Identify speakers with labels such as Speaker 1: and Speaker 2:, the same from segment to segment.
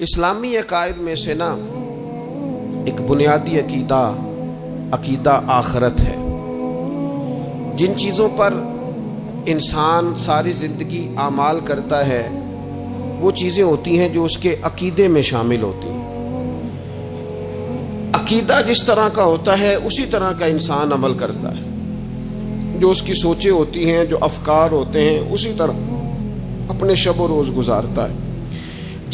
Speaker 1: اسلامی عقائد میں سے نا ایک بنیادی عقیدہ آخرت ہے۔ جن چیزوں پر انسان ساری زندگی اعمال کرتا ہے وہ چیزیں ہوتی ہیں جو اس کے عقیدے میں شامل ہوتی ہیں۔ عقیدہ جس طرح کا ہوتا ہے اسی طرح کا انسان عمل کرتا ہے۔ جو اس کی سوچیں ہوتی ہیں، جو افکار ہوتے ہیں، اسی طرح اپنے شب و روز گزارتا ہے۔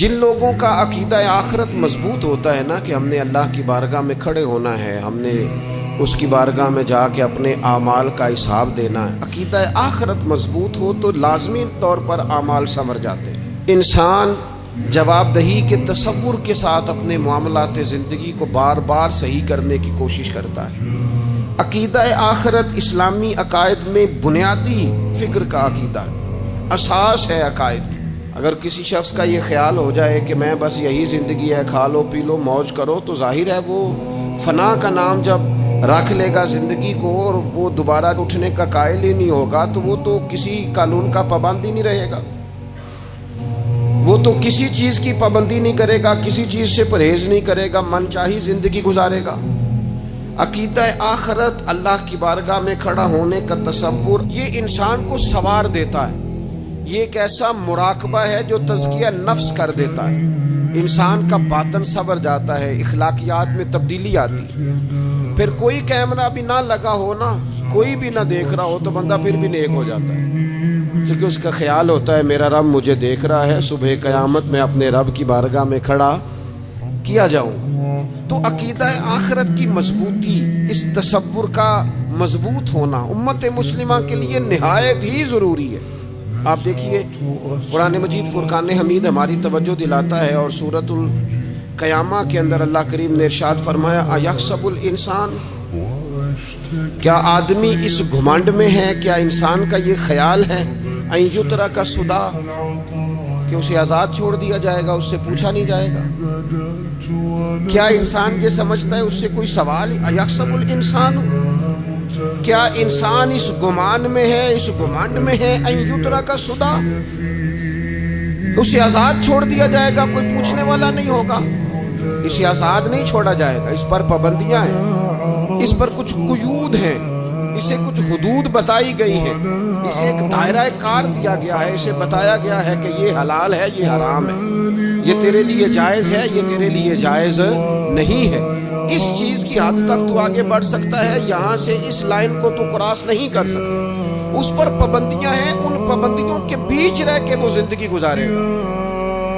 Speaker 1: جن لوگوں کا عقیدہ آخرت مضبوط ہوتا ہے نا کہ ہم نے اللہ کی بارگاہ میں کھڑے ہونا ہے، ہم نے اس کی بارگاہ میں جا کے اپنے اعمال کا حساب دینا ہے، عقیدہ آخرت مضبوط ہو تو لازمی طور پر اعمال سنور جاتے ہیں۔ انسان جواب دہی کے تصور کے ساتھ اپنے معاملات زندگی کو بار بار صحیح کرنے کی کوشش کرتا ہے۔ عقیدہ آخرت اسلامی عقائد میں بنیادی فکر کا عقیدہ ہے، اساس ہے عقائد۔ اگر کسی شخص کا یہ خیال ہو جائے کہ میں بس یہی زندگی ہے، کھا لو پی لو موج کرو، تو ظاہر ہے وہ فنا کا نام جب رکھ لے گا زندگی کو اور وہ دوبارہ اٹھنے کا قائل ہی نہیں ہوگا تو وہ تو کسی قانون کا پابند ہی نہیں رہے گا، وہ تو کسی چیز کی پابندی نہیں کرے گا، کسی چیز سے پرہیز نہیں کرے گا، من چاہی زندگی گزارے گا۔ عقیدہ آخرت، اللہ کی بارگاہ میں کھڑا ہونے کا تصور، یہ انسان کو سوار دیتا ہے۔ یہ ایک ایسا مراقبہ ہے جو تزکیہ نفس کر دیتا ہے، انسان کا باطن سنور جاتا ہے، اخلاقیات میں تبدیلی آتی ہے۔ پھر کوئی کیمرہ بھی نہ لگا ہو نا، کوئی بھی نہ دیکھ رہا ہو تو بندہ پھر بھی نیک ہو جاتا ہے، کیونکہ اس کا خیال ہوتا ہے میرا رب مجھے دیکھ رہا ہے، صبح قیامت میں اپنے رب کی بارگاہ میں کھڑا کیا جاؤں۔ تو عقیدہ آخرت کی مضبوطی، اس تصور کا مضبوط ہونا امت مسلمہ کے لیے نہایت ہی ضروری ہے۔ آپ دیکھیے قرآن مجید فرقان حمید ہماری توجہ دلاتا ہے، اور سورۃ القیامہ کے اندر اللہ کریم نے ارشاد فرمایا ایحسب الانسان، کیا آدمی اس گھمنڈ میں ہے، کیا انسان کا یہ خیال ہے ان یترک سدی، کہ اسے آزاد چھوڑ دیا جائے گا، اس سے پوچھا نہیں جائے گا؟ کیا انسان یہ سمجھتا ہے اس سے کوئی سوال؟ ایحسب الانسان، کیا انسان اس گمان میں ہے، اس گمانڈ میں ہے ان یترک سدی، اسے آزاد چھوڑ دیا جائے گا، کوئی پوچھنے والا نہیں ہوگا؟ اسے آزاد نہیں چھوڑا جائے گا، اس پر پابندیاں ہیں، اس پر کچھ قیود ہیں، اسے کچھ حدود بتائی گئی ہیں، اسے ایک دائرہ کار دیا گیا ہے، اسے بتایا گیا ہے کہ یہ حلال ہے، یہ حرام ہے، یہ تیرے لیے جائز ہے، یہ تیرے لیے جائز نہیں ہے۔ اس چیز کی حد تک تو آگے بڑھ سکتا ہے، یہاں سے اس لائن کو تو کراس نہیں کر سکتا، اس پر پابندیاں ہیں، ان پابندیوں کے بیچ رہ کے وہ زندگی گزارے گا۔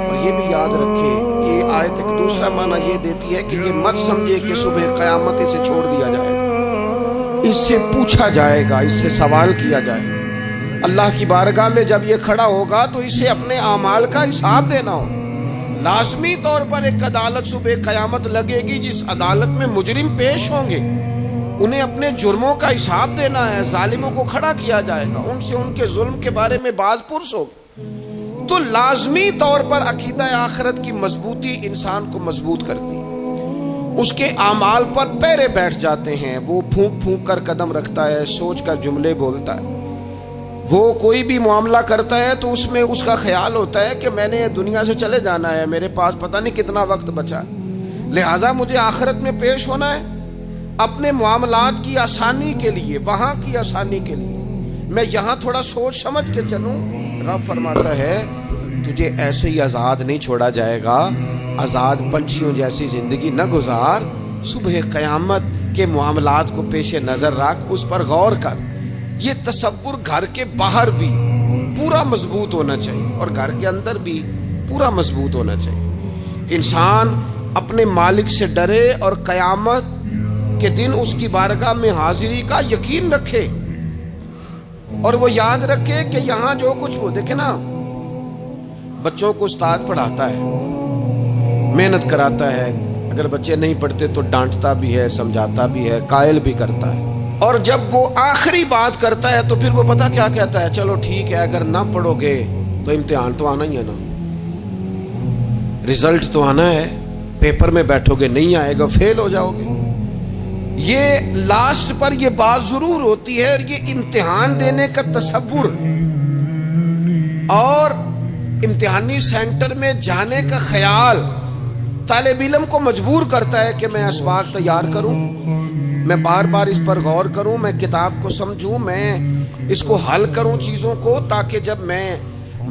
Speaker 1: اور یہ بھی یاد رکھے، یہ آیت ایک دوسرا معنی یہ دیتی ہے کہ یہ مت سمجھے کہ صبح قیامت اسے چھوڑ دیا جائے گا، اس سے پوچھا جائے گا، اس سے سوال کیا جائے گا۔ اللہ کی بارگاہ میں جب یہ کھڑا ہوگا تو اسے اپنے اعمال کا حساب دینا ہوگا۔ لازمی طور پر ایک عدالت صبح قیامت لگے گی، جس عدالت میں مجرم پیش ہوں گے، انہیں اپنے جرموں کا حساب دینا ہے، ظالموں کو کھڑا کیا جائے گا، ان سے ان کے ظلم کے بارے میں باز پرس ہوگا۔ تو لازمی طور پر عقیدہ آخرت کی مضبوطی انسان کو مضبوط کرتی ہے، اس کے اعمال پر پیرے بیٹھ جاتے ہیں، وہ پھونک پھونک کر قدم رکھتا ہے، سوچ کر جملے بولتا ہے، وہ کوئی بھی معاملہ کرتا ہے تو اس میں اس کا خیال ہوتا ہے کہ میں نے دنیا سے چلے جانا ہے، میرے پاس پتہ نہیں کتنا وقت بچا ہے، لہٰذا مجھے آخرت میں پیش ہونا ہے اپنے معاملات کی آسانی کے لیے، وہاں کی آسانی کے لیے میں یہاں تھوڑا سوچ سمجھ کے چلوں۔ رب فرماتا ہے تجھے ایسے ہی آزاد نہیں چھوڑا جائے گا، آزاد پنچھیوں جیسی زندگی نہ گزار، صبح قیامت کے معاملات کو پیش نظر رکھ، اس پر غور کر۔ یہ تصور گھر کے باہر بھی پورا مضبوط ہونا چاہیے اور گھر کے اندر بھی پورا مضبوط ہونا چاہیے۔ انسان اپنے مالک سے ڈرے اور قیامت کے دن اس کی بارگاہ میں حاضری کا یقین رکھے، اور وہ یاد رکھے کہ یہاں جو کچھ وہ دیکھے نا، بچوں کو استاد پڑھاتا ہے، محنت کراتا ہے، اگر بچے نہیں پڑھتے تو ڈانٹتا بھی ہے، سمجھاتا بھی ہے، قائل بھی کرتا ہے، اور جب وہ آخری بات کرتا ہے تو پھر وہ پتہ کیا کہتا ہے؟ چلو ٹھیک ہے، اگر نہ پڑھو گے تو امتحان تو آنا ہی ہے نا، رزلٹ تو آنا ہے، پیپر میں بیٹھو گے نہیں آئے گا، فیل ہو جاؤ گے۔ یہ لاسٹ پر یہ بات ضرور ہوتی ہے، اور یہ امتحان دینے کا تصور اور امتحانی سینٹر میں جانے کا خیال طالب علم کو مجبور کرتا ہے کہ میں اسباق تیار کروں، میں بار بار اس پر غور کروں، میں کتاب کو سمجھوں، میں اس کو حل کروں چیزوں کو، تاکہ جب میں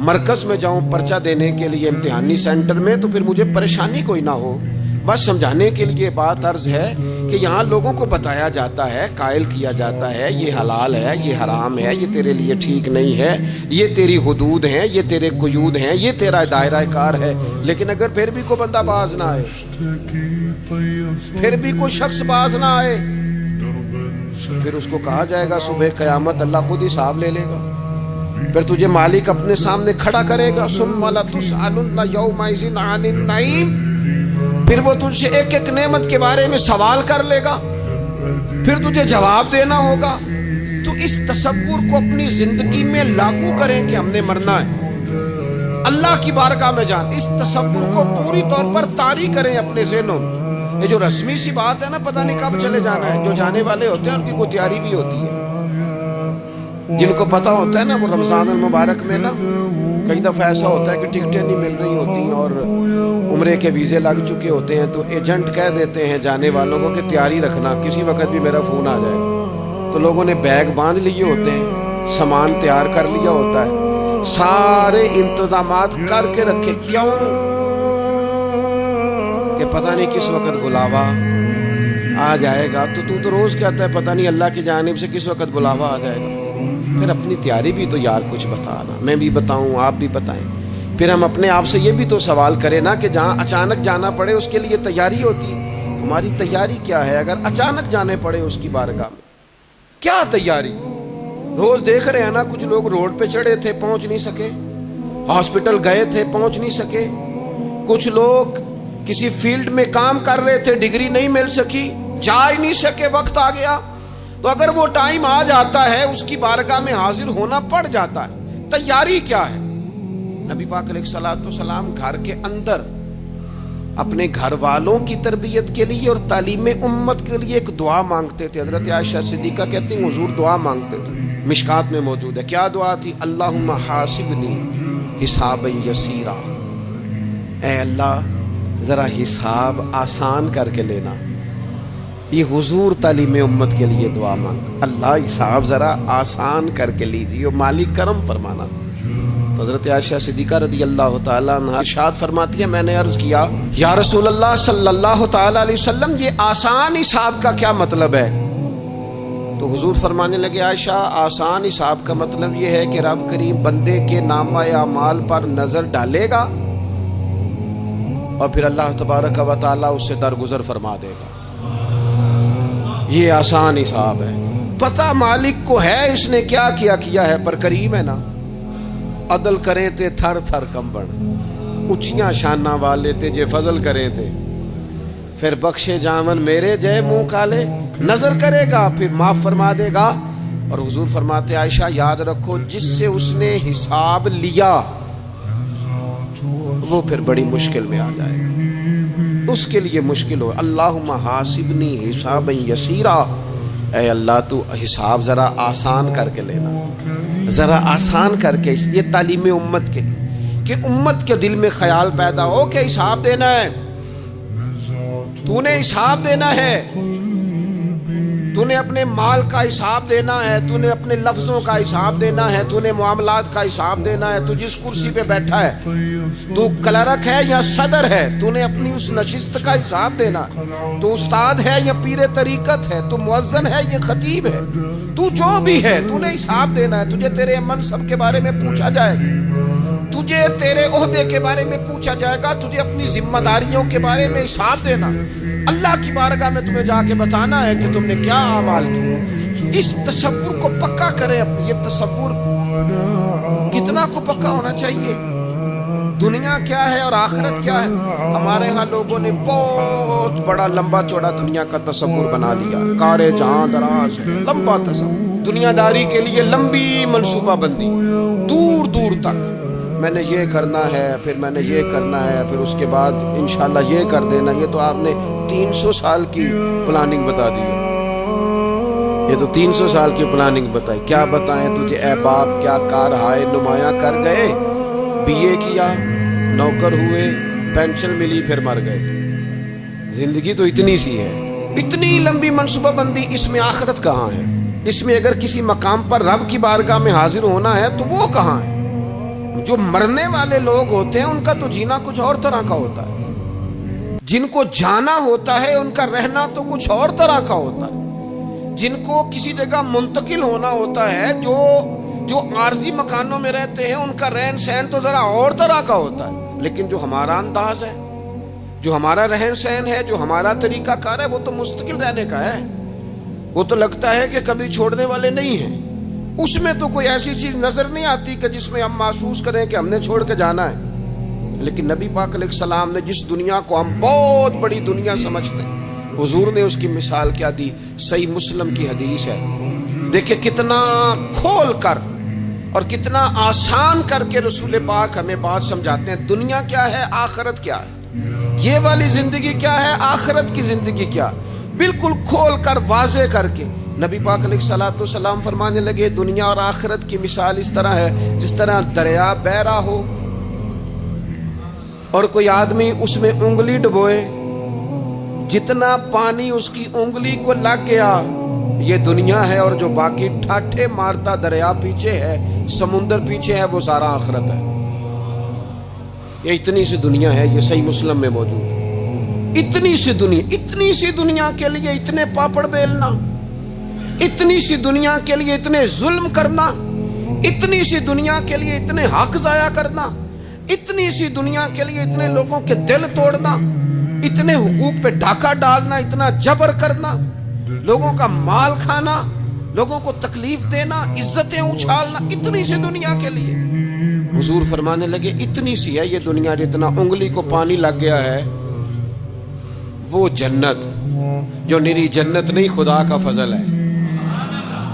Speaker 1: مرکز میں جاؤں پرچہ دینے کے لیے امتحانی سینٹر میں تو پھر مجھے پریشانی کوئی نہ ہو۔ بس سمجھانے کے لیے بات عرض ہے کہ یہاں لوگوں کو بتایا جاتا ہے، قائل کیا جاتا ہے یہ حلال ہے، یہ حرام ہے، یہ تیرے لیے ٹھیک نہیں ہے، یہ تیری حدود ہیں، یہ تیرے قیود ہیں، یہ تیرا دائرہ کار ہے۔ لیکن اگر پھر بھی کوئی بندہ باز نہ آئے، پھر بھی کوئی شخص باز نہ آئے، پھر اس کو کہا جائے گا صبح قیامت اللہ خود حساب لے لے گا، پھر تجھے مالک اپنے سامنے کھڑا کرے گا، ثم لتسألن یومئذ عن النعیم، پھر وہ تجھ سے ایک ایک نعمت کے بارے میں سوال کر لے گا، پھر تجھے جواب دینا ہوگا۔ تو اس تصور کو اپنی زندگی میں لاگو کریں کہ ہم نے مرنا ہے، اللہ کی بارگاہ میں جان، اس تصور کو پوری طور پر طاری کریں اپنے ذہنوں میں۔ یہ جو رسمی سی بات ہے نا، پتہ نہیں کب چلے جانا ہے، جو جانے والے ہوتے ہیں ان کی کوئی تیاری بھی ہوتی ہے۔ جن کو پتہ ہوتا ہے نا وہ رمضان المبارک میں نا کئی دفعہ ایسا ہوتا ہے کہ ٹکٹیں نہیں مل رہی ہوتی اور عمرے کے ویزے لگ چکے ہوتے ہیں، تو ایجنٹ کہہ دیتے ہیں جانے والوں کو کہ تیاری رکھنا، کسی وقت بھی میرا فون آ جائے گا۔ تو لوگوں نے بیگ باندھ لیے ہوتے ہیں، سامان تیار کر لیا ہوتا ہے، سارے انتظامات کر کے رکھے، کیوں کہ پتہ نہیں کس وقت بلاوا آ جائے گا۔ تو روز کہتا ہے پتہ نہیں اللہ کی جانب سے کس وقت بلاوا آ جائے گا۔ پھر اپنی تیاری بھی تو یار کچھ بتانا، میں بھی بتاؤں، آپ بھی بتائیں۔ پھر ہم اپنے آپ سے یہ بھی تو سوال کریں نا کہ جہاں اچانک جانا پڑے اس کے لیے تیاری ہوتی ہے، ہماری تیاری کیا ہے؟ اگر اچانک جانے پڑے اس کی بارگاہ میں کیا تیاری؟ روز دیکھ رہے ہیں نا، کچھ لوگ روڈ پہ چڑھے تھے پہنچ نہیں سکے، ہاسپٹل گئے تھے پہنچ نہیں سکے، کچھ لوگ کسی فیلڈ میں کام کر رہے تھے، ڈگری نہیں مل سکی، جا ہی نہیں سکے، وقت آ گیا۔ تو اگر وہ ٹائم آ جاتا ہے اس کی بارگاہ میں حاضر ہونا پڑ جاتا ہے، تیاری کیا ہے؟ نبی پاک علیہ الصلوۃ والسلام گھر کے اندر اپنے گھر والوں کی تربیت کے لیے اور تعلیم امت کے لیے ایک دعا مانگتے تھے۔ حضرت عائشہ صدیقہ کہتی ہیں حضور دعا مانگتے تھے، مشکات میں موجود ہے۔ کیا دعا تھی؟ اللہم حاسبنی حسابا یسیرا، اے اللہ ذرا حساب آسان کر کے لینا۔ یہ حضور تعلیم امت کے لیے دعا مانگ، اللہ حساب ذرا آسان کر کے لیجیے، مالک کرم فرمانا۔ حضرت عائشہ صدیقہ رضی اللہ تعالیٰ عنہ ارشاد فرماتی ہے، میں نے عرض کیا یا رسول اللہ صلی اللہ تعالیٰ علیہ وسلم یہ آسان حساب کا کیا مطلب ہے؟ تو حضور فرمانے لگے عائشہ آسان حساب کا مطلب یہ ہے کہ رب کریم بندے کے نامہ اعمال پر نظر ڈالے گا اور پھر اللہ تبارک و تعالیٰ اس سے درگزر فرما دے گا۔ یہ آسان حساب ہے، پتہ مالک کو ہے اس نے کیا کیا ہے، پر کریم ہے نا۔ عدل کریں تے تھر تھر کمبن، اچھیاں شانہ والے تے جے فضل کریں تے پھر بخشے جامن میرے جے منہ کالے، نظر کرے گا پھر معاف فرما دے گا۔ اور حضور فرماتے عائشہ یاد رکھو جس سے اس نے حساب لیا وہ پھر بڑی مشکل میں آ جائے گا، اس کے لیے مشکل ہو۔ اللہم حاسبنی حسابا یسیرا، اے اللہ تو حساب ذرا آسان کر کے لینا، ذرا آسان کر کے۔ اس لیے تعلیم امت کے لیے کہ امت کے دل میں خیال پیدا ہو کہ حساب دینا ہے، تو نے حساب دینا ہے، تو نے اپنے مال کا حساب دینا ہے، تو نے اپنے لفظوں کا حساب دینا ہے، تو نے معاملات کا حساب دینا ہے۔ تو جس کرسی پہ بیٹھا ہے، تو کلرک ہے یا صدر ہے، تو نے اپنی اس نشست کا حساب دینا۔ تو استاد ہے یا پیر طریقت ہے، تو مؤذن ہے یا خطیب ہے، تو جو بھی ہے تو نے حساب دینا ہے۔ تجھے تیرے منصب کے بارے میں پوچھا جائے گا، تجھے تیرے عہدے کے بارے میں پوچھا جائے گا، تجھے اپنی ذمہ داریوں کے بارے میں حساب دینا، اللہ کی بارگاہ میں تمہیں جا کے بتانا ہے کہ تم نے کیا اعمال کیے۔ اس تصور کو پکا کریں اپنی، یہ تصور کتنا کو پکا ہونا چاہیے، دنیا کیا ہے اور آخرت کیا ہے۔ ہمارے ہاں لوگوں نے بہت بڑا لمبا چوڑا دنیا کا تصور بنا لیا، کارے جہاں دراز ہے، لمبا تصور، دنیا داری کے لیے لمبی منصوبہ بندی، دور دور تک میں نے یہ کرنا ہے، پھر میں نے یہ کرنا ہے، پھر اس کے بعد انشاءاللہ یہ کر دینا۔ یہ تو آپ نے 300 سال کی پلاننگ بتا دی ہے، یہ تو 300 سال کی پلاننگ بتائی۔ کیا بتائیں تجھے اے باپ، کیا کارہائے نمایاں کر گئے، BA کیا, نوکر ہوئے, پینشن ملی, پھر مر گئے. زندگی تو اتنی سی ہے, اتنی لمبی منصوبہ بندی, اس میں آخرت کہاں ہے؟ اس میں اگر کسی مقام پر رب کی بارگاہ میں حاضر ہونا ہے تو وہ کہاں ہے؟ جو مرنے والے لوگ ہوتے ہیں ان کا تو جینا کچھ اور طرح کا ہوتا ہے, جن کو جانا ہوتا ہے ان کا رہنا تو کچھ اور طرح کا ہوتا ہے, جن کو کسی جگہ منتقل ہونا ہوتا ہے, جو عارضی مکانوں میں رہتے ہیں ان کا رہن سہن تو ذرا اور طرح کا ہوتا ہے. لیکن جو ہمارا انداز ہے, جو ہمارا رہن سہن ہے, جو ہمارا طریقہ کار ہے, وہ تو مستقل رہنے کا ہے. وہ تو لگتا ہے کہ کبھی چھوڑنے والے نہیں ہیں. اس میں تو کوئی ایسی چیز نظر نہیں آتی کہ جس میں ہم محسوس کریں کہ ہم نے چھوڑ کے جانا ہے. لیکن نبی پاک علیہ السلام نے جس دنیا کو ہم بہت بڑی دنیا سمجھتے ہیں, حضور نے اس کی مثال کیا دی؟ صحیح مسلم کی حدیث ہے. دیکھیں کتنا کھول کر اور کتنا آسان کر کے رسول پاک ہمیں بات سمجھاتے ہیں. دنیا کیا ہے, آخرت کیا ہے, یہ والی زندگی کیا ہے, آخرت کی زندگی کیا, بالکل کھول کر واضح کر کے نبی پاک علیہ الصلوۃ والسلام فرمانے لگے دنیا اور آخرت کی مثال اس طرح ہے جس طرح دریا بہ رہا ہو اور کوئی آدمی اس میں انگلی ڈبوئے, جتنا پانی اس کی انگلی کو لگ گیا یہ دنیا ہے, اور جو باقی ٹھاٹھے مارتا دریا پیچھے ہے, سمندر پیچھے ہے, وہ سارا آخرت ہے. یہ اتنی سی دنیا ہے, یہ صحیح مسلم میں موجود ہے. اتنی سی دنیا کے لیے اتنے پاپڑ بیلنا, اتنی سی دنیا کے لیے اتنے ظلم کرنا, اتنی سی دنیا کے لیے اتنے حق ضائع کرنا, اتنی سی دنیا کے لیے اتنے لوگوں کے دل توڑنا, اتنے حقوق پہ ڈاکہ ڈالنا, اتنا جبر کرنا, لوگوں کا مال کھانا, لوگوں کو تکلیف دینا, عزتیں اچھالنا, اتنی سی دنیا کے لیے. حضور فرمانے لگے اتنی سی ہے یہ دنیا, جتنا انگلی کو پانی لگ گیا ہے وہ جنت, جو نری جنت نہیں خدا کا فضل ہے,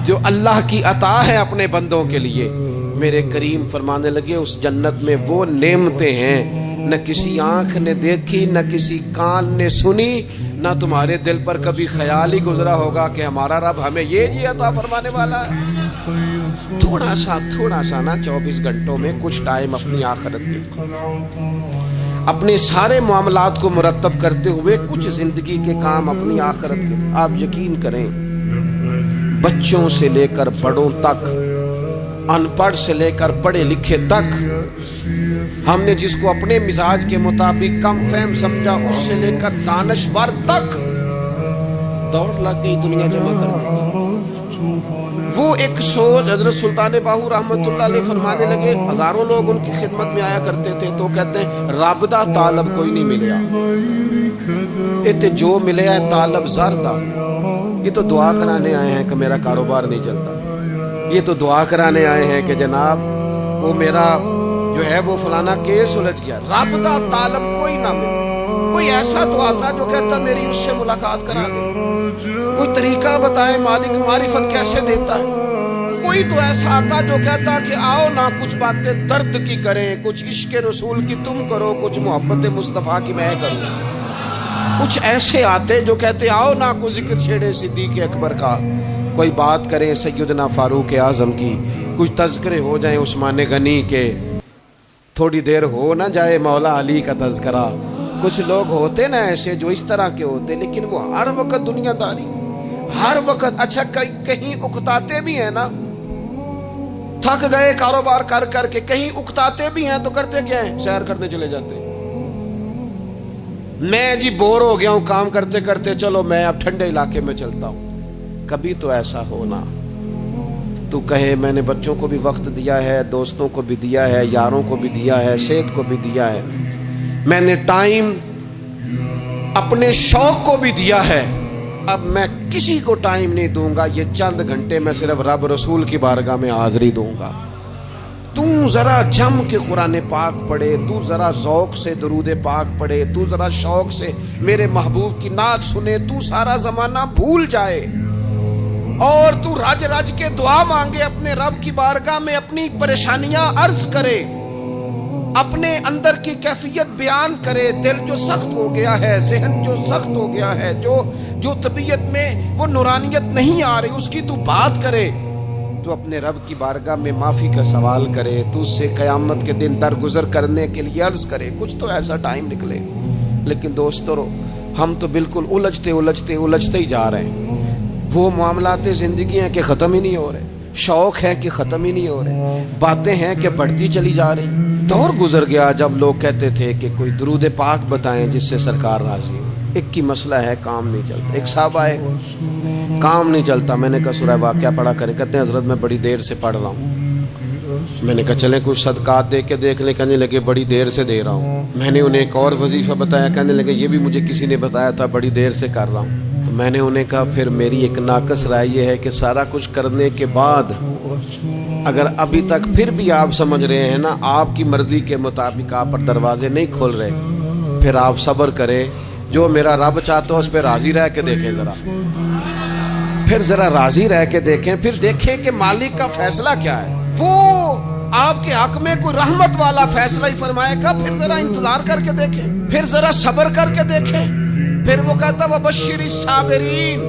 Speaker 1: جو اللہ کی عطا ہے اپنے بندوں کے لیے. میرے کریم فرمانے لگے اس جنت میں وہ نعمتیں ہیں نہ کسی آنکھ نے دیکھی, نہ کسی کان نے سنی, نہ تمہارے دل پر کبھی خیال ہی گزرا ہوگا کہ ہمارا رب ہمیں یہ عطا فرمانے والا ہے. تھوڑا سا نا 24 گھنٹوں میں کچھ ٹائم اپنی آخرت کے لیے, اپنے سارے معاملات کو مرتب کرتے ہوئے کچھ زندگی کے کام اپنی آخرت کے. آپ یقین کریں بچوں سے لے کر بڑوں تک, ان پڑھ سے لے کر پڑھے لکھے تک, ہم نے جس کو اپنے مزاج کے مطابق کم فہم سمجھا اس سے لے کر دانشور تک دوڑ لگ گئی دنیا جمع کرنے کی. وہ ایک سوچ حضرت سلطان باہو رحمت اللہ علیہ فرمانے لگے, ہزاروں لوگ ان کی خدمت میں آیا کرتے تھے تو کہتے ہیں رب دا طالب کوئی نہیں ملیا, اتنے جو ملے ہے طالب زردہ, یہ تو دعا کرانے آئے ہیں کہ میرا کاروبار نہیں چلتا, یہ تو دعا کرانے آئے ہیں کہ جناب وہ میرا جو ہے وہ فلانا کیس سلجھ گیا. رب دا طالب کوئی نہ ملے. کوئی ایسا تو آتا جو کہتا میری اس سے ملاقات کرا دے, کوئی طریقہ بتائے مالک معرفت کیسے دیتا ہے. کوئی تو ایسا آتا جو کہتا کہ آؤ نہ کچھ باتیں درد کی کریں, کچھ عشق رسول کی تم کرو, کچھ محبت مصطفیٰ کی میں کروں. کچھ ایسے آتے جو کہتے آؤ نہ کوئی ذکر چھیڑے صدیق اکبر کا, کوئی بات کریں سیدنا فاروق اعظم کی, کچھ تذکرے ہو جائیں عثمان غنی کے, تھوڑی دیر ہو نہ جائے مولا علی کا تذکرہ. کچھ لوگ ہوتے نا ایسے جو اس طرح کے ہوتے, لیکن وہ ہر وقت دنیا داری, ہر وقت. اچھا کہیں اکتاتے بھی ہیں نا, تھک گئے کاروبار کر کر کے, کہیں اکتاتے بھی ہیں تو کرتے کیا ہیں, سیر کرنے چلے جاتے ہیں. میں جی بور ہو گیا ہوں کام کرتے کرتے, چلو میں اب ٹھنڈے علاقے میں چلتا ہوں. کبھی تو ایسا ہونا تو کہے میں نے بچوں کو بھی وقت دیا ہے, دوستوں کو بھی دیا ہے, یاروں کو بھی دیا ہے, صحت کو بھی دیا ہے, میں نے ٹائم اپنے شوق کو بھی دیا ہے, اب میں کسی کو ٹائم نہیں دوں گا, یہ چند گھنٹے میں صرف رب رسول کی بارگاہ میں حاضری دوں گا. تو ذرا جم کے قرآن پاک پڑھے, تو ذرا ذوق سے درود پاک پڑھے, تو ذرا شوق سے میرے محبوب کی نعت سنے, تو سارا زمانہ بھول جائے اور تو رج رج کے دعا مانگے اپنے رب کی بارگاہ میں, اپنی پریشانیاں عرض کرے, اپنے اندر کی کیفیت بیان کرے. دل جو سخت ہو گیا ہے, ذہن جو سخت ہو گیا ہے, جو طبیعت میں وہ نورانیت نہیں آ رہی, اس کی تو بات کرے. تو اپنے رب کی بارگاہ میں معافی کا سوال کرے، تو اس سے قیامت کے دن درگزر کرنے کے لیے عرض کرے، کچھ تو ایسا ٹائم نکلے۔ لیکن دوستو ہم تو بالکل الجھتے ہی جا رہے ہیں۔ وہ معاملات زندگی ہیں کہ ختم ہی نہیں ہو رہے، شوق ہے کہ ختم ہی نہیں ہو رہے، باتیں ہیں کہ بڑھتی چلی جا رہی۔ دور گزر گیا جب لوگ کہتے تھے کہ کوئی درود پاک بتائیں جس سے سرکار راضی ہو۔ ایک کی مسئلہ ہے کام نہیں چلتا۔ ایک صاحب آئے، کام نہیں چلتا، میں نے کہا سورہ واقعہ پڑھا کریں، کہتے ہیں حضرت میں بڑی دیر سے پڑھ رہا ہوں۔ میں نے کہا چلیں کچھ صدقات دے کے دیکھ لیں، کہنے لگے بڑی دیر سے دے رہا ہوں۔ میں نے انہیں ایک اور وظیفہ بتایا، کہنے لگے یہ بھی مجھے کسی نے بتایا تھا، بڑی دیر سے کر رہا ہوں۔ تو میں نے انہیں کہا پھر میری ایک ناقص رائے یہ ہے کہ سارا کچھ کرنے کے بعد اگر ابھی تک پھر بھی آپ سمجھ رہے ہیں نا آپ کی مرضی کے مطابق آپ پر دروازے نہیں کھل رہے، پھر آپ صبر کریں، جو میرا رب چاہتا ہو اس پہ راضی رہ کے دیکھیں، پھر ذرا راضی رہ کے دیکھیں، پھر دیکھیں کہ مالک کا فیصلہ کیا ہے۔ وہ آپ کے حق میں کوئی رحمت والا فیصلہ ہی فرمائے گا، پھر ذرا انتظار کر کے دیکھیں، پھر ذرا صبر کر کے دیکھیں۔ پھر وہ کہتا وبشر الصابرین،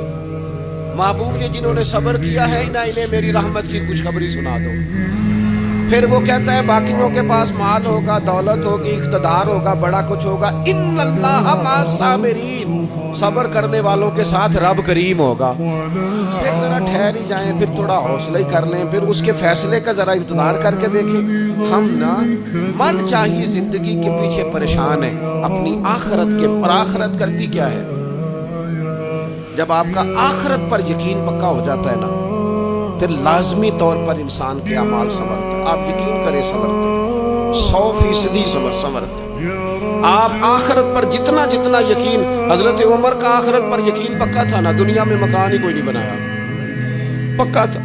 Speaker 1: محبوب یہ جنہوں نے صبر کیا ہے انہیں میری رحمت کی خوشخبری سنا دو۔ پھر وہ کہتا ہے باقیوں کے پاس مال ہوگا، دولت ہوگی، اقتدار ہوگا، بڑا کچھ ہوگا، ان اللہ مع الصابرین، صبر کرنے والوں کے ساتھ رب کریم ہوگا۔ پھر ذرا ٹھہر ہی جائیں، پھر تھوڑا حوصلہ ہی کر لیں، پھر اس کے فیصلے کا ذرا انتظار کر کے دیکھیں۔ ہم نا من چاہیے زندگی کے پیچھے پریشان ہیں اپنی آخرت کے، پر آخرت کرتی کیا ہے؟ جب آپ کا آخرت پر یقین پکا ہو جاتا ہے نا، پھر لازمی طور پر انسان کے اعمال سنورتے ہیں۔ آپ یقین کریں سنورتے ہیں، 100% سنورتے ہیں۔ آپ آخرت پر جتنا یقین، حضرت عمر کا آخرت پر یقین پکا تھا نا، دنیا میں مکان ہی کوئی نہیں بنایا، پکا تھا۔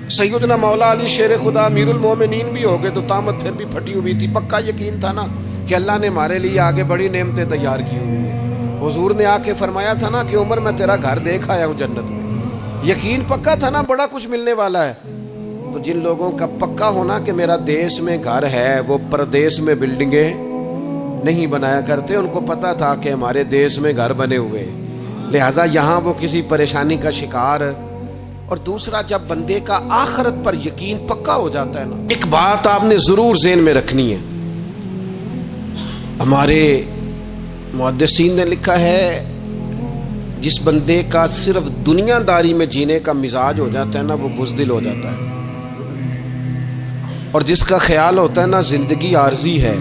Speaker 1: سیدنا مولا علی شیر خدا امیر المومنین بھی ہو گئے تو طامت پھر بھی پھٹی ہوئی تھی، پکا یقین تھا نا کہ اللہ نے ہمارے لیے آگے بڑی نعمتیں تیار کی ہوئی ہیں۔ حضور نے آ کے فرمایا تھا نا کہ عمر میں تیرا گھر دیکھ آیا ہوں جنت میں، یقین پکا تھا نا بڑا کچھ ملنے والا ہے۔ تو جن لوگوں کا پکا ہونا کہ میرا دیش میں گھر ہے، وہ پردیس میں بلڈنگیں نہیں بنایا کرتے، ان کو پتا تھا کہ ہمارے دیش میں گھر بنے ہوئے، لہٰذا یہاں وہ کسی پریشانی کا شکار۔ اور دوسرا جب بندے کا آخرت پر یقین پکا ہو جاتا ہے نا، ایک بات آپ نے ضرور ذہن میں رکھنی ہے، ہمارے محدثین نے لکھا ہے جس بندے کا صرف دنیا داری میں جینے کا مزاج ہو جاتا ہے نا، وہ بزدل ہو جاتا ہے، اور جس کا خیال ہوتا ہے نا زندگی عارضی ہے،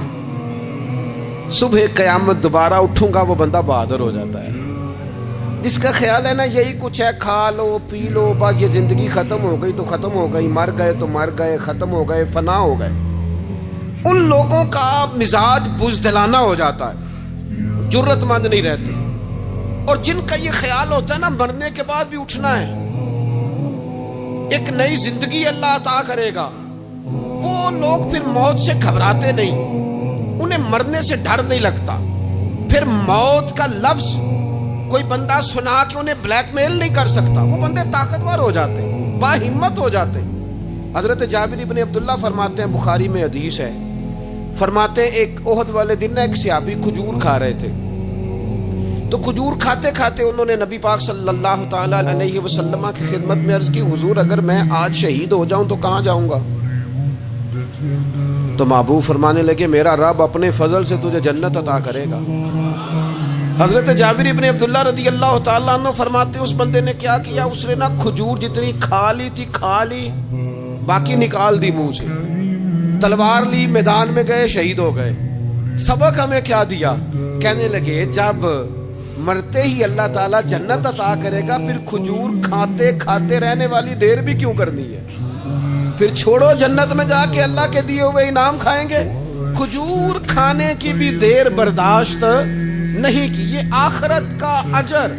Speaker 1: صبح قیامت دوبارہ اٹھوں گا، وہ بندہ بہادر ہو جاتا ہے۔ جس کا خیال ہے نا یہی کچھ ہے، کھا لو پی لو، بس یہ زندگی ختم ہو گئی تو ختم ہو گئی، مر گئے تو مر گئے، ختم ہو گئے، فنا ہو گئے، ان لوگوں کا مزاج بزدلانہ ہو جاتا ہے، جرت مند نہیں رہتے۔ اور جن کا یہ خیال ہوتا ہے نا مرنے کے بعد بھی اٹھنا ہے، ایک نئی زندگی اللہ عطا کرے گا، وہ لوگ پھر موت سے گھبراتے نہیں، انہیں مرنے سے ڈر نہیں لگتا۔ پھر موت کا لفظ کوئی بندہ سنا کہ انہیں بلیک میل نہیں کر سکتا، وہ بندے طاقتور ہو جاتے، باہمت ہو جاتے۔ حضرت جابر بن عبداللہ فرماتے ہیں، بخاری میں حدیث ہے، فرماتے ہیں ایک احد والے دن ایک صحابی کھجور کھا رہے تھے، تو کھجور کھاتے کھاتے انہوں نے نبی پاک صلی اللہ تعالی علیہ وسلم کی خدمت میں عرض کی، حضور اگر میں آج شہید ہو جاؤں تو کہاں جاؤں گا؟ تو محبوب فرمانے لگے میرا رب اپنے فضل سے تجھے جنت عطا کرے گا۔ حضرت جابر ابن عبداللہ رضی اللہ تعالیٰ عنہ فرماتے اس بندے نے کیا کیا، اس نے نا کھجور جتنی کھا لی تھی کھا لی، باقی نکال دی منہ سے، تلوار لی، میدان میں گئے، شہید ہو گئے۔ سبق ہمیں کیا دیا؟ کہنے لگے جب مرتے ہی اللہ تعالیٰ جنت عطا کرے گا، پھر کھجور کھاتے کھاتے رہنے والی دیر بھی کیوں کرنی ہے؟ پھر چھوڑو، جنت میں جا کے اللہ کے دیے ہوئے انعام کھائیں گے۔ کھجور کھانے کی بھی دیر برداشت نہیں کی، یہ آخرت کا اجر،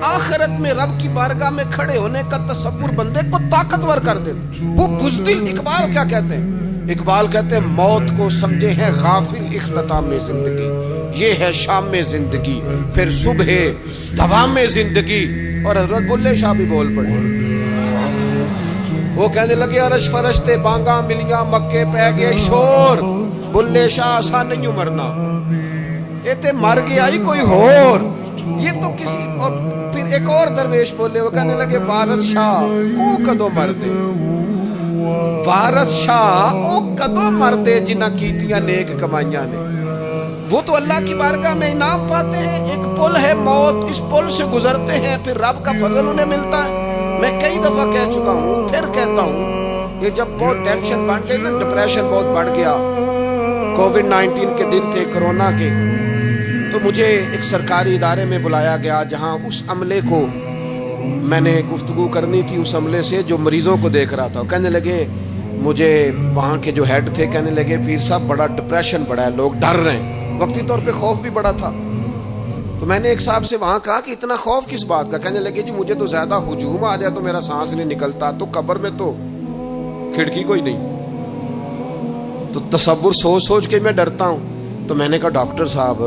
Speaker 1: آخرت میں رب کی بارگاہ میں کھڑے ہونے کا تصور بندے کو طاقتور کر دیتے۔ وہ بزدل، اقبال کیا کہتے ہیں؟ اقبال کہتے ہیں موت کو سمجھے ہیں غافل اختتام زندگی، یہ ہے شام میں زندگی، پھر صبح دوام زندگی۔ اور حضرت بلے شاہ بھی بول پڑے، وہ کہنے لگے عرش فرشتے بانگاں ملیاں مکے پہ گئے شور، بلے شاہ آسان نہیں مرنا، یہ تے مر گیا ہی کوئی اور، یہ تو کسی اور۔ پھر ایک اور درویش بولے، وہ کہنے لگے بارش شاہ او کدو مر دے، وارث شاہ او کدوں مردے جنہ کیتیاں نیک کمائیاں نے، وہ تو اللہ کی بارگاہ میں انعام پاتے ہیں. ایک پل ہے موت، اس پل سے گزرتے ہیں، پھر رب کا فضل انہیں ملتا ہے. میں کئی دفعہ کہہ چکا ہوں، پھر کہتا ہوں، یہ جب بہت ٹینشن بڑھ گئی نا، ڈپریشن بہت بڑھ گیا، کووڈ-19 کے دن تھے، کرونا کے، تو مجھے ایک سرکاری ادارے میں بلایا گیا جہاں اس عملے کو میں نے گفتگو کرنی تھی، اس عملے سے جو مریضوں کو دیکھ رہا تھا. کہنے لگے مجھے وہاں کے جو ہیڈ تھے، کہنے لگے پیر صاحب بڑا ڈپریشن بڑا ہے، لوگ ڈر رہے ہیں. وقتی طور پہ خوف بھی بڑا تھا. تو میں نے ایک صاحب سے وہاں کہا کہ اتنا خوف کس بات کا؟ کہنے لگے جی مجھے تو زیادہ ہجوم آ جائے تو میرا سانس نہیں نکلتا، تو قبر میں تو کھڑکی کوئی نہیں، تو تصور سوچ سوچ کے میں ڈرتا ہوں. تو میں نے کہا ڈاکٹر صاحب،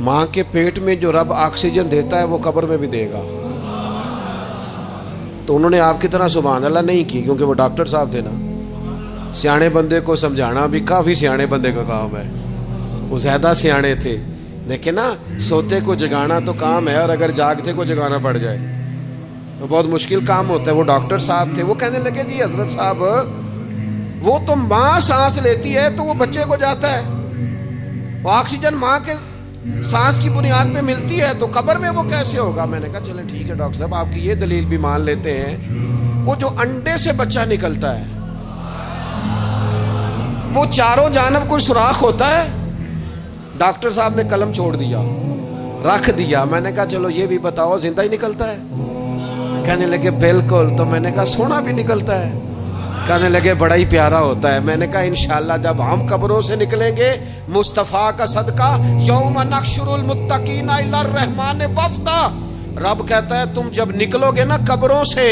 Speaker 1: ماں کے پیٹ میں جو رب آکسیجن دیتا ہے وہ قبر میں بھی دے گا. تو انہوں نے آپ کی طرح سبحان اللہ نہیں کی، کیونکہ وہ ڈاکٹر صاحب تھے نا. سیانے بندے کو سمجھانا بھی کافی سیانے بندے کا کام ہے، وہ زیادہ سیانے تھے. لیکن نا سوتے کو جگانا تو کام ہے، اور اگر جاگتے کو جگانا پڑ جائے تو بہت مشکل کام ہوتا ہے. وہ ڈاکٹر صاحب تھے. وہ کہنے لگے جی حضرت صاحب، وہ تو ماں سانس لیتی ہے تو وہ بچے کو جاتا ہے، وہ آکسیجن ماں کے سانس کی بنیاد پہ ملتی ہے، تو قبر میں وہ کیسے ہوگا؟ میں نے کہا چلیں ٹھیک ہے ڈاکٹر صاحب، آپ کی یہ دلیل بھی مان لیتے ہیں. وہ جو انڈے سے بچہ نکلتا ہے، وہ چاروں جانب کوئی سوراخ ہوتا ہے؟ ڈاکٹر صاحب نے قلم چھوڑ دیا، رکھ دیا. میں نے کہا چلو یہ بھی بتاؤ زندہ ہی نکلتا ہے؟ کہنے لگے بالکل. تو میں نے کہا سونا بھی نکلتا ہے؟ کہنے لگے بڑا ہی پیارا ہوتا ہے. میں نے کہا انشاءاللہ جب ہم قبروں سے نکلیں گے، مصطفیٰ کا صدقہ، یوم نحشر المتقین الی الرحمن وفدا، رب کہتا ہے تم جب نکلو گے نا قبروں سے،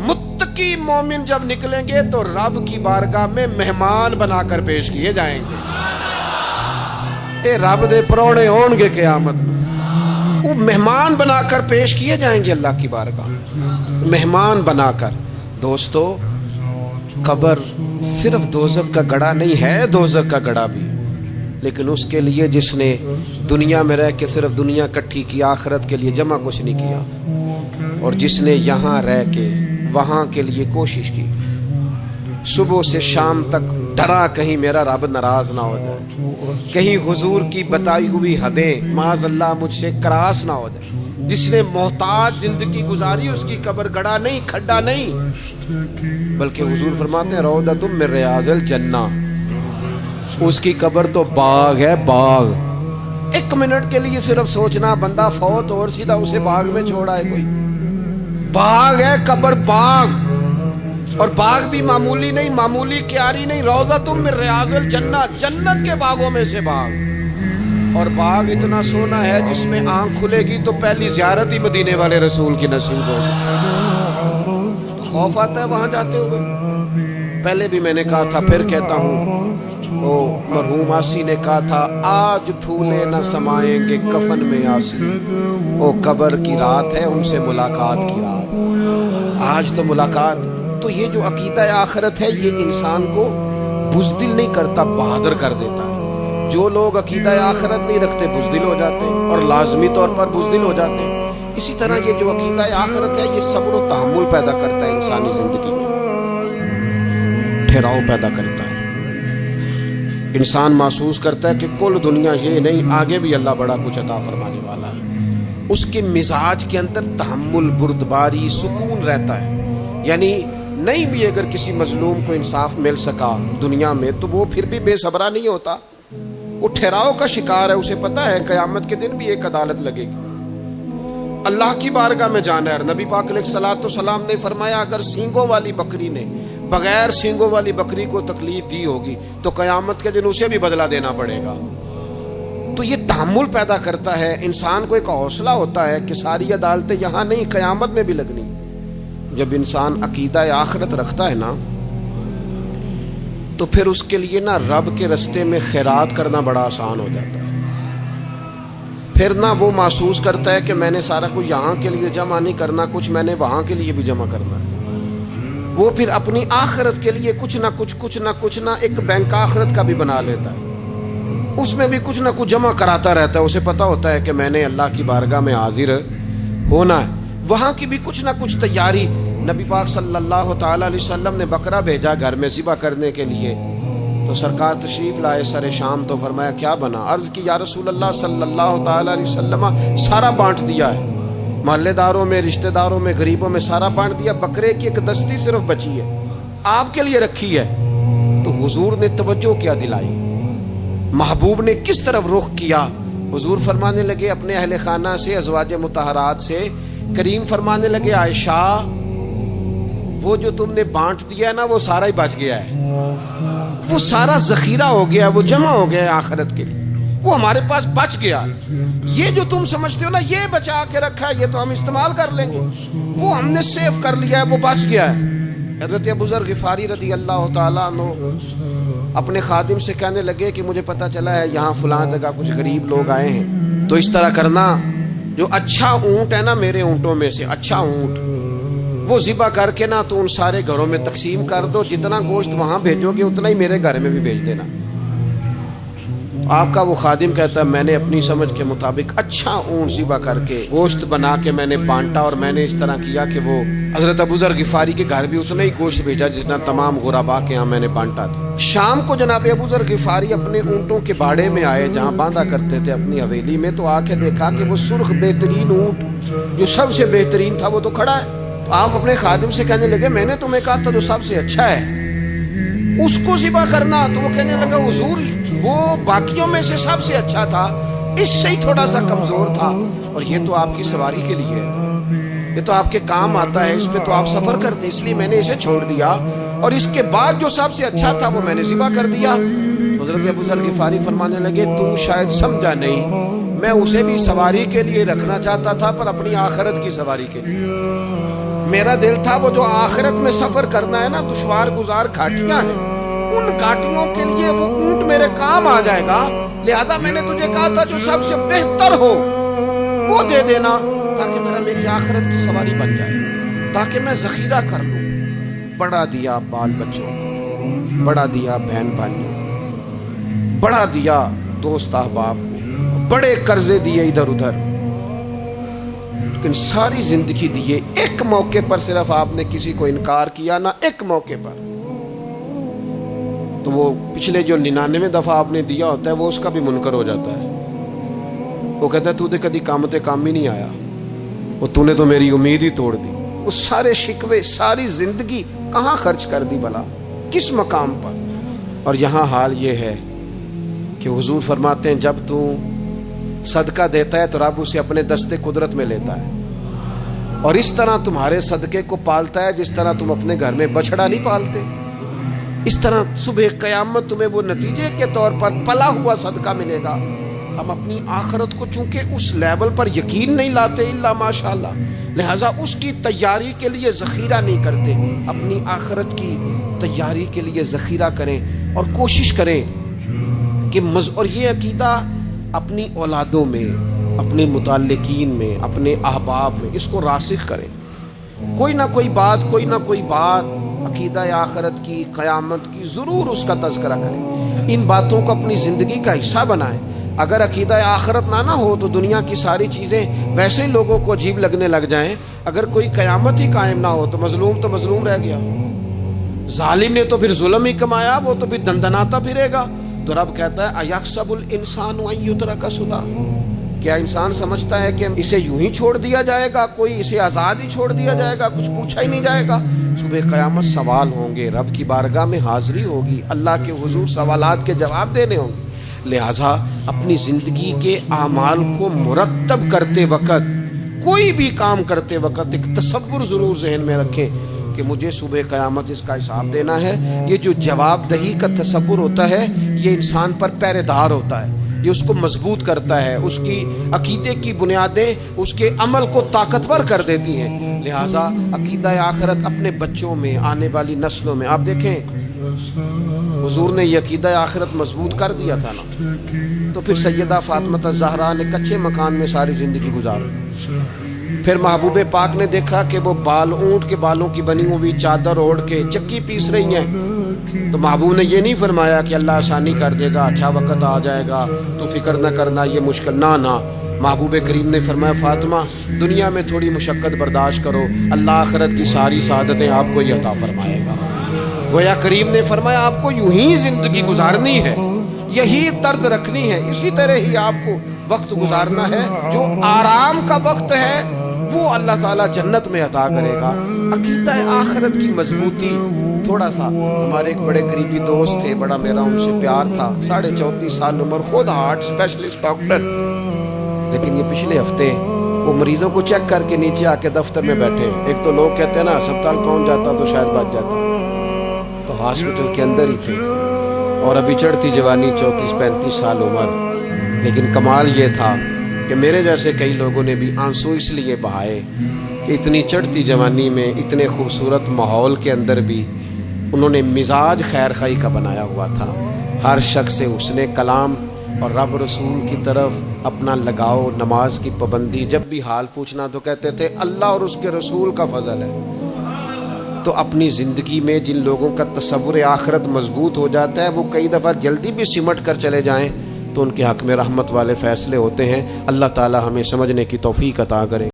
Speaker 1: متقی مومن جب نکلیں گے تو رب کی بارگاہ میں مہمان بنا کر پیش کیے جائیں گے. اے رب دے پرونے ہون گے قیامت میں، وہ مہمان بنا کر پیش کیے جائیں گے اللہ کی بارگاہ، مہمان بنا کر. دوستو، قبر صرف دوزخ کا گڑھا نہیں ہے، دوزخ کا گڑھا بھی، لیکن اس کے لیے جس نے دنیا میں رہ کے صرف دنیا کٹھی کی، آخرت کے لیے جمع کچھ نہیں کیا، اور جس نے یہاں رہ کے وہاں کے لیے کوشش کی، صبح سے شام تک ڈرا کہیں میرا رب ناراض نہ ہو جائے، کہیں حضور کی بتائی ہوئی حدیں معاذ اللہ مجھ سے کراس نہ ہو جائے. جس نے محتاج زندگی گزاری، اس کی قبر گڑھا نہیں، کھڈا نہیں، بلکہ حضور فرماتے ہیں روضۃ من ریاض الجنہ، اس کی قبر تو باغ ہے، باغ. ایک منٹ کے لیے صرف سوچنا، بندہ فوت اور سیدھا اسے باغ میں چھوڑا ہے کوئی، باغ ہے قبر، باغ. اور باغ بھی معمولی نہیں، معمولی کیاری نہیں، روضۃ من ریاض الجنہ، جنت کے باغوں میں سے باغ. اور باغ اتنا سونا ہے جس میں آنکھ کھلے گی تو پہلی زیارت ہی مدینے والے رسول کی نصیب ہوگی. خوف آتا ہے وہاں جاتے ہوئے. پہلے بھی میں نے کہا تھا، پھر کہتا ہوں، وہ مرحوم آسی نے کہا تھا آج پھولے نہ سمائیں گے کفن میں آسی، وہ قبر کی رات ہے ان سے ملاقات کی رات، آج تو ملاقات. تو یہ جو عقیدہ آخرت ہے یہ انسان کو بزدل نہیں کرتا، بہادر کر دیتا ہے. جو لوگ عقیدہ آخرت نہیں رکھتے بزدل ہو جاتے ہیں، اور لازمی طور پر بزدل ہو جاتے ہیں. اسی طرح یہ جو عقیدہ آخرت ہے یہ صبر و تحمل پیدا کرتا ہے انسانی زندگی میں، ٹھہراؤ پیدا کرتا ہے. انسان محسوس کرتا ہے کہ کل دنیا یہ نہیں، آگے بھی اللہ بڑا کچھ عطا فرمانے والا ہے. اس کے مزاج کے اندر تحمل، بردباری، سکون رہتا ہے. یعنی نہیں بھی اگر کسی مظلوم کو انصاف مل سکا دنیا میں تو وہ پھر بھی بے صبرا نہیں ہوتا، وہ ٹھہراؤ کا شکار ہے. اسے پتا ہے قیامت کے دن بھی ایک عدالت لگے گی، اللہ کی بارگاہ میں جانا ہے. نبی پاک علیہ الصلوۃ والسلام نے فرمایا اگر سینگوں والی بکری نے بغیر سینگوں والی بکری کو تکلیف دی ہوگی تو قیامت کے دن اسے بھی بدلہ دینا پڑے گا. تو یہ تحمل پیدا کرتا ہے انسان کو، ایک حوصلہ ہوتا ہے کہ ساری عدالتیں یہاں نہیں، قیامت میں بھی لگنی. جب انسان عقیدہ آخرت رکھتا ہے نا تو پھر اس کے لیے نا رب کے رستے میں خیرات کرنا بڑا آسان ہو جاتا ہے. پھر نہ وہ محسوس کرتا ہے کہ میں نے سارا کچھ یہاں کے لیے جمع نہیں کرنا، کچھ میں نے وہاں کے لیے بھی جمع کرنا ہے. وہ پھر اپنی آخرت کے لیے کچھ نہ ایک بینک آخرت کا بھی بنا لیتا ہے، اس میں بھی کچھ نہ کچھ جمع کراتا رہتا ہے. اسے پتا ہوتا ہے کہ میں نے اللہ کی بارگاہ میں حاضر ہونا ہے، وہاں کی بھی کچھ نہ کچھ تیاری. نبی پاک صلی اللہ تعالی علیہ وسلم نے بکرا بھیجا گھر میں ذبح کرنے کے لیے، تو سرکار تشریف لائے سر شام، تو فرمایا کیا بنا؟ عرض کی یا رسول اللہ صلی اللہ تعالی علیہ وسلم سارا بانٹ دیا ہے، محلے داروں میں، رشتہ داروں میں، غریبوں میں سارا بانٹ دیا، بکرے کی ایک دستی صرف بچی ہے، آپ کے لیے رکھی ہے۔ تو حضور نے توجہ کیا دلائی، محبوب نے کس طرف رخ کیا؟ حضور فرمانے لگے اپنے اہل خانہ سے، ازواج مطہرات سے، کریم فرمانے لگے عائشہ وہ جو تم نے بانٹ دیا ہے نا وہ سارا ہی بچ گیا ہے، وہ سارا ذخیرہ ہو گیا، وہ جمع ہو گیا ہے آخرت کے لیے، وہ ہمارے پاس بچ گیا۔ یہ جو تم سمجھتے ہو نا یہ بچا کے رکھا ہے، یہ تو ہم استعمال کر لیں گے، وہ ہم نے سیو کر لیا ہے، وہ بچ گیا ہے۔ حضرت ابو ذر غفاری رضی اللہ تعالیٰ عنہ اپنے خادم سے کہنے لگے کہ مجھے پتا چلا ہے یہاں فلاں جگہ کچھ غریب لوگ آئے ہیں، تو اس طرح کرنا، جو اچھا اونٹ ہے نا میرے اونٹوں میں سے، اچھا اونٹ وہ ذبح کر کے نا تو ان سارے گھروں میں تقسیم کر دو، جتنا گوشت وہاں بھیجو گے اتنا ہی میرے گھر میں بھی بھیج دینا۔ آپ کا وہ خادم کہتا ہے میں نے اپنی سمجھ کے مطابق اچھا اونٹ ذبح کر کے گوشت بنا کے میں نے بانٹا، اور میں نے اس طرح کیا کہ وہ حضرت ابو ذر غفاری کے گھر بھی اتنا ہی گوشت بھیجا جتنا تمام غربا کے ہاں میں نے بانٹا تھا۔ شام کو جناب ابو ذر غفاری اپنے اونٹوں کے باڑے میں آئے جہاں باندھا کرتے تھے اپنی حویلی میں، تو آ کے دیکھا کہ وہ سرخ بہترین اونٹ جو سب سے بہترین تھا وہ تو کھڑا ہے۔ تو آپ اپنے خادم سے کہنے لگے میں نے تمہیں کہا تھا جو سب سے اچھا ہے اس کو ذبح کرنا، تو وہ کہنے لگا حضور وہ باقیوں میں سے سب سے اچھا تھا، اس سے ہی تھوڑا سا کمزور تھا، اور یہ تو آپ کی سواری کے لیے ہے، یہ تو آپ کے کام آتا ہے، اس پہ تو آپ سفر کرتے، اس لیے میں نے اسے چھوڑ دیا، اور اس کے بعد جو سب سے اچھا تھا وہ میں نے ذبح کر دیا۔ حضرت ابو ذر غفاری فرمانے لگے تو شاید سمجھا نہیں، میں اسے بھی سواری کے لیے رکھنا چاہتا تھا پر اپنی آخرت کی سواری کے لیے، میرا دل تھا وہ جو آخرت میں سفر کرنا ہے نا، دشوار گزار گھاٹیاں ہیں، ان گھاٹیوں کے لیے وہ اونٹ میرے کام آ جائے گا، لہذا میں نے تجھے کہا تھا جو سب سے بہتر ہو وہ دے دینا تاکہ ذرا میری آخرت کی سواری بن جائے، تاکہ میں ذخیرہ کر لوں۔ بڑا دیا بال بچوں کو، بڑا دیا بہن بھائیوں کو، بڑا دیا دوست احباب کو، بڑے قرضے دیے ادھر ادھر، لیکن ساری زندگی دیے، ایک موقع پر صرف آپ نے کسی کو انکار کیا نہ، ایک موقع پر، تو وہ پچھلے جو 99 دفعہ آپ نے دیا ہوتا ہے وہ اس کا بھی منکر ہو جاتا ہے، وہ کہتا ہے تو نے کدی کام ہی نہیں آیا، وہ تو نے تو میری امید ہی توڑ دی، وہ سارے شکوے ساری زندگی کہاں خرچ کر دی بلا، کس مقام پر۔ اور یہاں حال یہ ہے کہ حضور فرماتے ہیں جب تو صدقہ دیتا ہے تو رب اسے اپنے دستے قدرت میں لیتا ہے، اور اس طرح تمہارے صدقے کو پالتا ہے جس طرح تم اپنے گھر میں بچڑا نہیں پالتے، اس طرح صبح قیامت تمہیں وہ نتیجے کے طور پر پلا ہوا صدقہ ملے گا۔ ہم اپنی آخرت کو چونکہ اس لیول پر یقین نہیں لاتے الا ماشاءاللہ، لہٰذا اس کی تیاری کے لیے ذخیرہ نہیں کرتے، اپنی آخرت کی تیاری کے لیے ذخیرہ کریں اور کوشش کریں کہ اور یہ عقیدہ اپنی اولادوں میں، اپنے متعلقین میں، اپنے احباب میں اس کو راسخ کریں، کوئی نہ کوئی بات عقیدہ آخرت کی، قیامت کی ضرور اس کا تذکرہ کریں، ان باتوں کو اپنی زندگی کا حصہ بنائیں۔ اگر عقیدہ آخرت نہ ہو تو دنیا کی ساری چیزیں ویسے ہی لوگوں کو عجیب لگنے لگ جائیں، اگر کوئی قیامت ہی قائم نہ ہو تو مظلوم رہ گیا، ظالم نے تو پھر ظلم ہی کمایا، وہ تو پھر دندناتا پھرے گا۔ تو رب کہتا ہے اَيَحْسَبُ الْإِنسَانُ أَن يُتْرَكَ سُدًى، کیا انسان سمجھتا ہے کہ اسے یوں ہی چھوڑ دیا جائے گا، کوئی اسے آزاد ہی چھوڑ دیا جائے گا، کچھ پوچھا ہی نہیں جائے گا؟ صبح قیامت سوال ہوں گے، رب کی بارگاہ میں حاضری ہوگی، اللہ کے حضور سوالات کے جواب دینے ہوں گے، لہٰذا اپنی زندگی کے اعمال کو مرتب کرتے وقت، کوئی بھی کام کرتے وقت ایک تصور ضرور ذہن میں رکھیں کہ مجھے صبح قیامت اس کا حساب دینا ہے۔ یہ جو جواب دہی کا تصور ہوتا ہے یہ انسان پر پہرے دار ہوتا ہے، یہ اس کو مضبوط کرتا ہے، اس کی عقیدے کی بنیادیں اس کے عمل کو طاقتور کر دیتی ہیں، لہٰذا عقیدہ آخرت اپنے بچوں میں، آنے والی نسلوں میں، آپ دیکھیں حضور نے یہ عقیدہ آخرت مضبوط کر دیا تھا نا، تو پھر سیدہ فاطمہ الزہرا نے کچے مکان میں ساری زندگی گزاری، پھر محبوب پاک نے دیکھا کہ وہ بال اونٹ کے بالوں کی بنی ہوئی چادر اوڑھ کے چکی پیس رہی ہیں، تو محبوب نے یہ نہیں فرمایا کہ اللہ آسانی کر دے گا، اچھا وقت آ جائے گا، تو فکر نہ کرنا، یہ مشکل نہ۔ محبوب کریم نے فرمایا فاطمہ دنیا میں تھوڑی مشقت برداشت کرو، اللہ آخرت کی ساری سعادتیں آپ کو ہی عطا فرمائے گا۔ گویا کریم نے فرمایا آپ کو یوں ہی زندگی گزارنی ہے، یہی طرز رکھنی ہے، اسی طرح ہی آپ کو وقت گزارنا ہے، جو آرام کا وقت ہے وہ اللہ تعالیٰ جنت میں عطا کرے گا۔ عقیدہ آخرت کی مضبوطی تھوڑا سا، ہمارے ایک بڑے قریبی دوست تھے، بڑا میرا ان سے پیار تھا، 34.5 سال عمر، خود ہارٹ اسپیشلسٹ ڈاکٹر، لیکن یہ پچھلے ہفتے وہ مریضوں کو چیک کر کے نیچے آ کے دفتر میں بیٹھے۔ ایک تو لوگ کہتے ہیں نا ہسپتال پہنچ جاتا تو شاید بچ جاتا، تو ہاسپٹل کے اندر ہی تھے، اور ابھی چڑھتی جوانی 34-35 سال عمر۔ لیکن کمال یہ تھا کہ میرے جیسے کئی لوگوں نے بھی آنسو اس لیے بہائے کہ اتنی چڑھتی جوانی میں اتنے خوبصورت ماحول کے اندر بھی انہوں نے مزاج خیر خواہی کا بنایا ہوا تھا، ہر شخص سے حسن کلام اور رب رسول کی طرف اپنا لگاؤ، نماز کی پابندی، جب بھی حال پوچھنا تو کہتے تھے اللہ اور اس کے رسول کا فضل ہے۔ تو اپنی زندگی میں جن لوگوں کا تصور آخرت مضبوط ہو جاتا ہے وہ کئی دفعہ جلدی بھی سمٹ کر چلے جائیں تو ان کے حق میں رحمت والے فیصلے ہوتے ہیں۔ اللہ تعالی ہمیں سمجھنے کی توفیق عطا کرے۔